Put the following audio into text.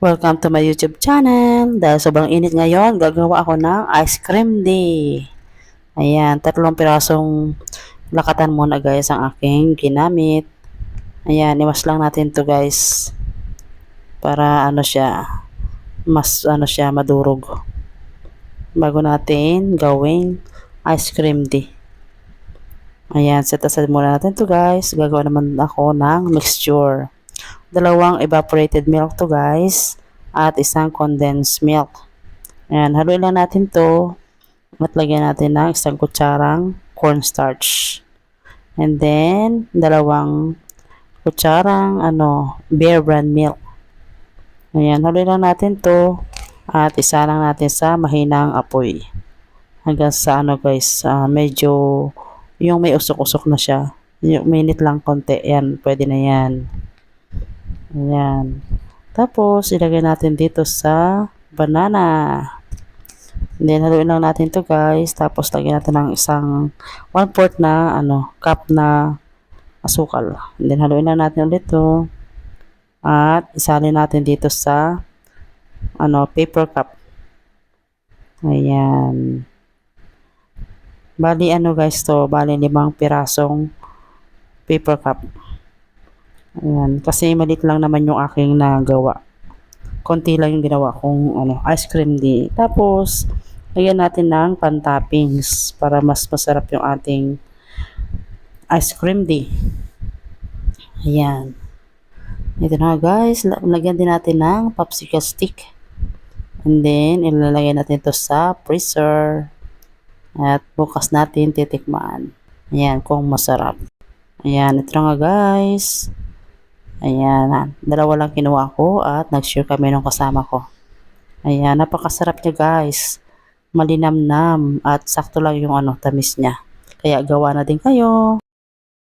Welcome to my YouTube channel. Dahil sobrang init ngayon, gagawa ako ng ice cream day. Ayan, 3 pirasong lakatan muna guys ang aking ginamit. Ayan, iwas lang natin to guys. Para ano siya, mas ano siya, madurog. Bago natin gawing ice cream day. Ayan, set aside muna natin to guys. Gagawa naman ako ng mixture. 2 evaporated milk to guys at 1 condensed milk. Ayan, haluin lang natin to at lagyan natin ng 1 kutsarang cornstarch. And then, 2 kutsarang Bear Brand milk. Ayan, haluin lang natin to at isa lang natin sa mahinang apoy. Hanggang sa guys, medyo yung may usok-usok na siya. Yung minute lang konti. Ayan, pwede na yan. Ayan. Tapos, ilagay natin dito sa banana. And then, haluin lang natin to guys. Tapos, lagyan natin ng 1/4 na, cup na asukal. And then, haluin lang natin ulit to. At, isalin natin dito sa, paper cup. Ayan. Bali, guys to, bali 5 pirasong paper cup. Ayan, kasi maliit lang naman yung aking nagawa. Konti lang yung ginawa kong ice cream day. Tapos, lagyan natin ng pan-toppings para mas masarap yung ating ice cream day. Ayan. Ito na guys, lagyan din natin ng popsicle stick. And then, ilalagay natin to sa freezer. At bukas natin titikman. Ayan, kung masarap. Ayan, ito na nga guys. Ayan, 2 lang kinuha ko at nag-share kami ng kasama ko. Ayan, napakasarap niya guys. Malinamnam at sakto lang yung tamis niya. Kaya gawa na din kayo.